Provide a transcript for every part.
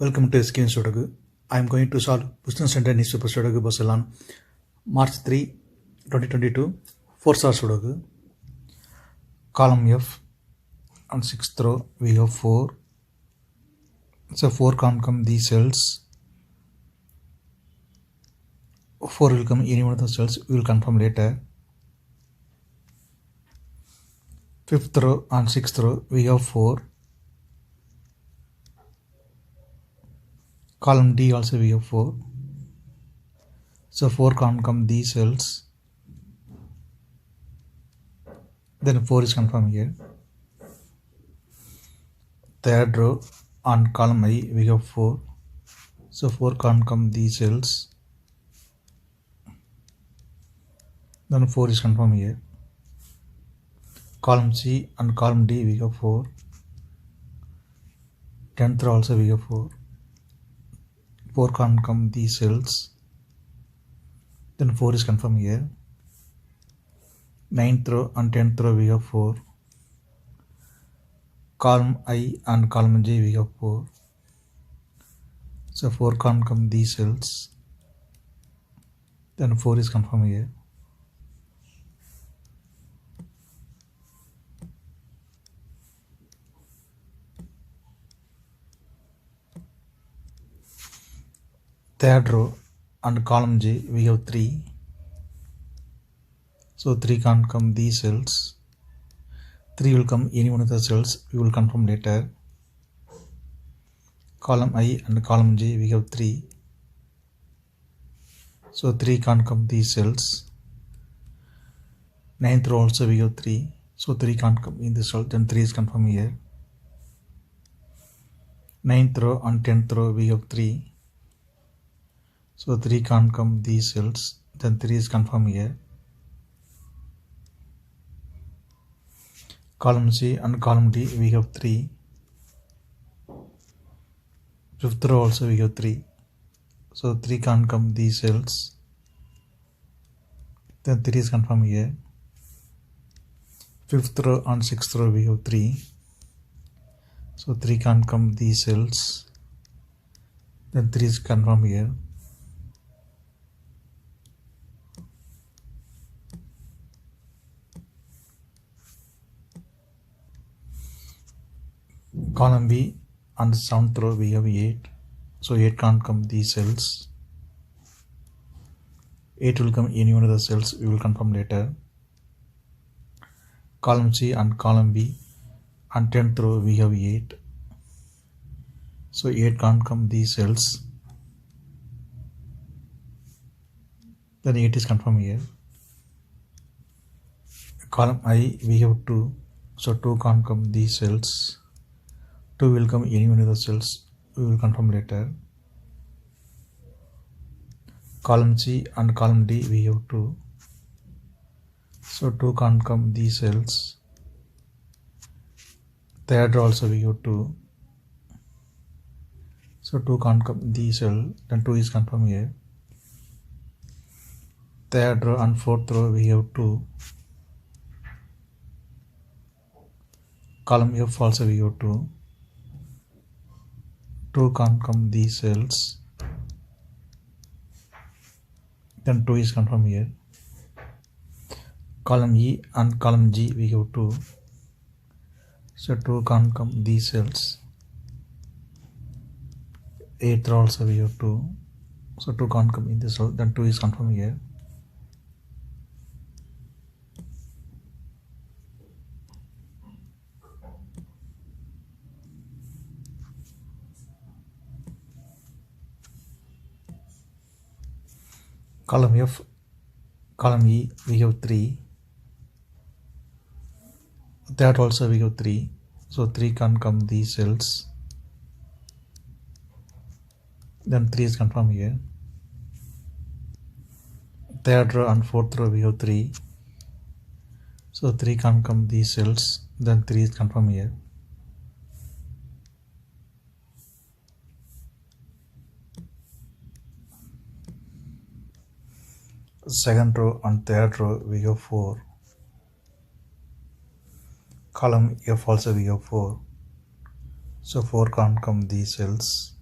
Welcome to SkVm Sudoku. I am going to solve Business Center Niche Super Sudoku puzzle on March 3, 2022. 4-star Sudoku. Column F on 6th row we have 4. So 4 can't come these cells. 4 will come any one of the cells. We will confirm later. 5th row on 6th row we have 4. Column D also we have 4. So 4 can't come these cells. Then 4 is confirmed here. Third row on column I we have 4. So 4 can't come these cells. Then 4 is confirmed here. Column C and column D we have 4. 10th row also we have 4. 4 can't come these cells. Then 4 is confirmed here. 9th row and 10th row we have 4. Column I and column J we have 4. So 4 can't come these cells. Then 4 is confirmed here. Third row and column J we have 3. So 3 can't come these cells. 3 will come any one of the cells. We will confirm later. Column I and column J we have 3. So 3 can't come these cells. 9th row also we have 3. So 3 can't come in this cell. Then 3 is confirmed here. 9th row and 10th row we have 3. So 3 can't come these cells. Then 3 is confirmed here. Column C and column D we have 3. 5th row also we have 3. So 3 can't come these cells. Then 3 is confirmed here. 5th row and 6th row we have 3. So 3 can't come these cells. Then 3 is confirmed here. Column B and 7th row we have 8. So 8 can't come these cells. 8 will come any one of the cells. We will confirm later. Column C and column B and 10th row we have 8. So 8 can't come these cells. Then 8 is confirmed here. Column I we have 2. So 2 can't come these cells. 2 will come any one of the cells. We will confirm later. Column C and column D we have 2. So 2 can't come these cells. Third row also we have 2. So 2 can't come these cell. Then 2 is confirmed here. Third row and 4th row we have 2. Column F also we have 2. 2 can't come these cells. Then 2 is confirmed here. Column E and column G we have 2. So 2 can't come these cells. 8th row also we have 2. So 2 can't come in this cell. Then 2 is confirmed here. Column F, column E we have 3. That also we have 3. So 3 can't come these cells. Then 3 is confirmed here. Third row and 4th row we have 3. So 3 can't come these cells. Then 3 is confirmed here. Second row and third row we have 4. Column F also we have 4. So 4 can't come these cells.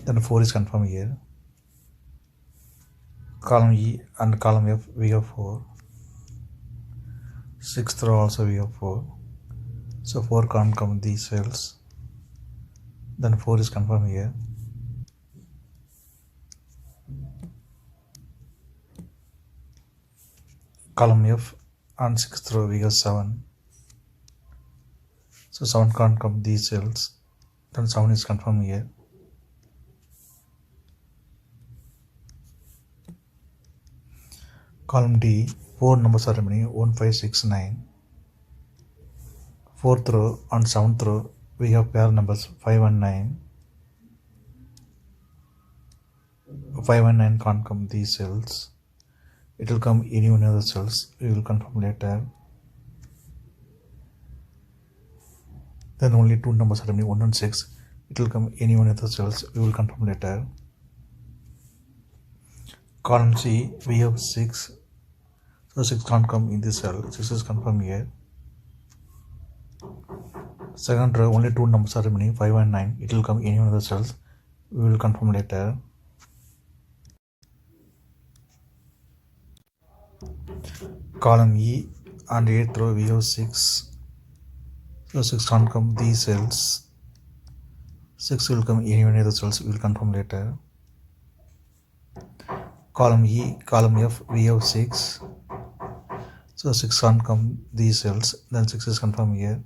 then 4 is confirmed here. Column E and column F we have 4. 6th row also we have 4. So 4 can't come in these cells. Then 4 is confirmed here. Column F and 6th row we have 7. So 7 can't come these cells. Then 7 is confirmed here. Column D, 4 numbers are remaining 1, 5, 6, 9. 4th row and 7th row we have pair numbers 5 and 9. 5 and 9 can't come these cells. It will come any one of the cells. We will confirm later. Then only 2 numbers are remaining 1 and 6. It will come any one of the cells. We will confirm later. Column C we have 6. So 6 can't come in this cell. 6 is confirmed here. Second row only 2 numbers are remaining 5 and 9. It will come any one of the cells. We will confirm later. Column E and 8th row we have 6. So 6 can't come these cells. 6 will come any one of the cells. We will confirm later. Column E, column F we have 6. So 6 can't come these cells. Then 6 is confirmed here.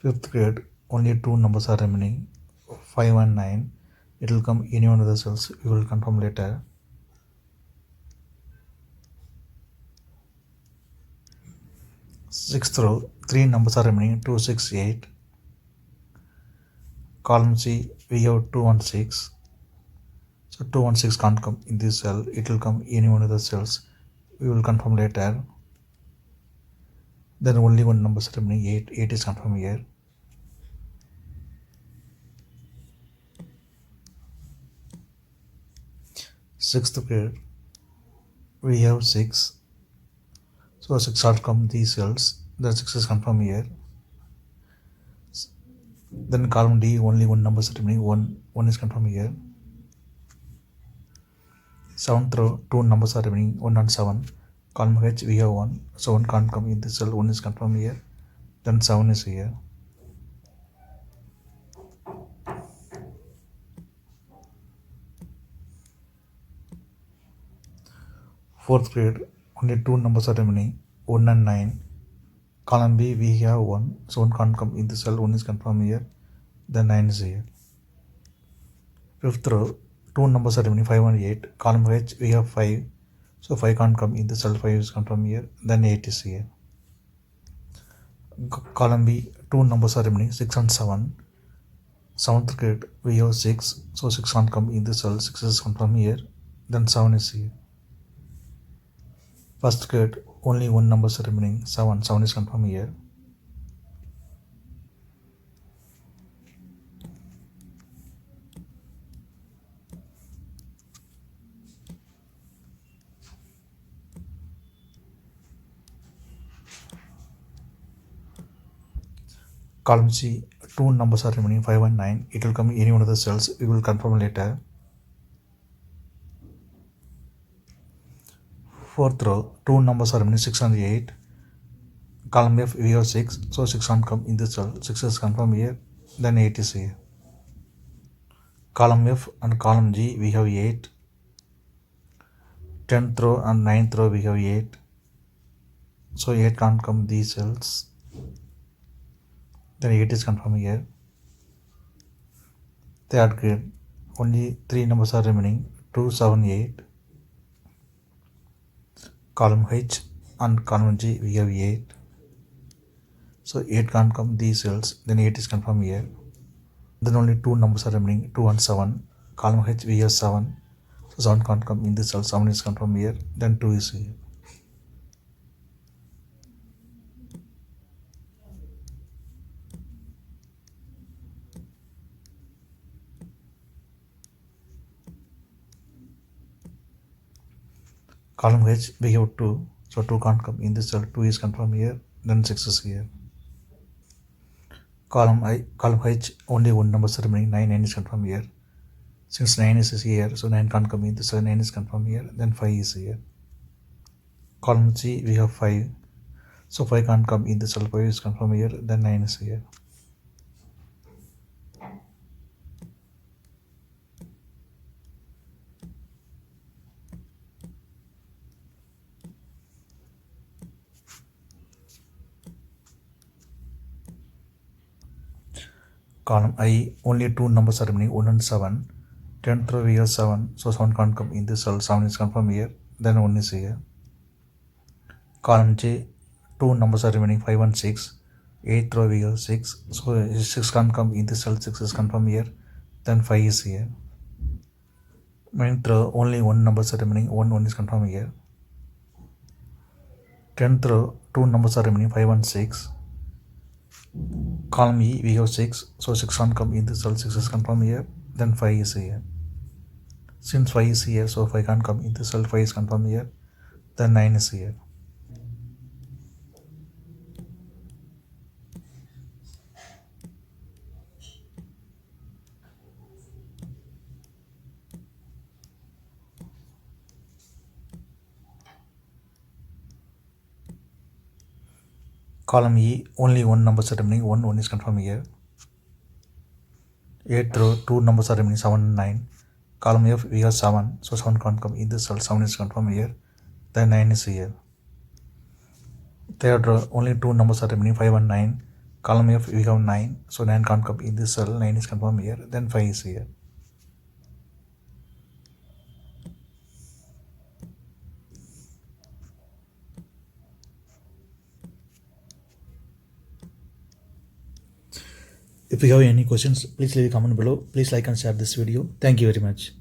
5th grade only 2 numbers are remaining 5 and 9. It will come any one of the cells. We will confirm later. Sixth row 3 numbers are remaining 2, 6, 8. Column C we have 2 and 6. So 2 and 6 can't come in this cell. It will come any one of the cells. We will confirm later. Then only one number is remaining 8. 8 is confirmed here. Sixth grade we have 6. So 6 can't come these cells. Then 6 is confirmed here. Then column D only one number is remaining 1. 1 is confirmed here. 7th row 2 numbers are remaining 1 and 7. Column H we have 1. So 1 can't come in this cell. 1 is confirmed here. Then 7 is here. Fourth grade only 2 numbers are remaining 1 and 9. Column B we have 1. So 1 can't come in this cell. 1 is confirmed here. Then 9 is here. 5th row 2 numbers are remaining 5 and 8. Column H we have 5. So 5 can't come in the cell. 5 is confirmed here. Then 8 is here. Column B 2 numbers are remaining 6 and 7. 7th grade we have 6. So 6 can't come in the cell. 6 is confirmed here. Then 7 is here. First grade only 1 number is remaining 7. 7 is confirmed here. Column C 2 numbers are remaining 5 and 9. It will come any one of the cells. We will confirm later. Fourth row 2 numbers are remaining 6 and 8. Column F we have 6. So 6 can't come in this cell. 6 is confirmed here. Then 8 is here. Column F and column G we have 8. 10th row and 9th row we have 8. So 8 can't come these cells. Then 8 is confirmed here. Third grade only 3 numbers are remaining 2, 7, 8. Column H and column G we have 8. So 8 can't come these cells. Then 8 is confirmed here. Then only 2 numbers are remaining 2 and 7. Column H we have 7. So 7 can't come in this cell. 7 is confirmed here. Then 2 is here. Column H we have 2. So 2 can't come in this cell. 2 is confirmed here. Then 6 is here. Column H, only one number remaining, 9 is confirmed here. Since 9 is here, so 9 can't come in, so 9 is confirmed here, then 5 is here. Column G, we have 5, so 5 can't come in the cell, 5 is confirmed here, then 9 is here. Column I, only two numbers are remaining, 1 and 7. 10th row we have 7, so 7 can't come in this cell, 7 is confirmed here, then 1 is here. Column J, two numbers are remaining, 5 and 6. 8th row we have 6, so 6 can't come in this cell, 6 is confirmed here, then 5 is here. 9th row, only one number are remaining, 1 is confirmed here. 10th row, two numbers are remaining, 5 and 6. Column E, we have 6, so 6 can't come in this cell, 6 is confirmed here, then 5 is here. Since 5 is here, so 5 can't come in this cell, 5 is confirmed here, then 9 is here. Column E, only one number are remaining, 1 is confirmed here. 8th row, two numbers are remaining, 7 and 9. Column F, we have 7, so 7 can't come in this cell, 7 is confirmed here, then 9 is here. 3rd row, only two numbers are remaining, 5 and 9. Column F, we have 9, so 9 can't come in this cell, 9 is confirmed here, then 5 is here. If you have any questions, please leave a comment below. Please like and share this video. Thank you very much.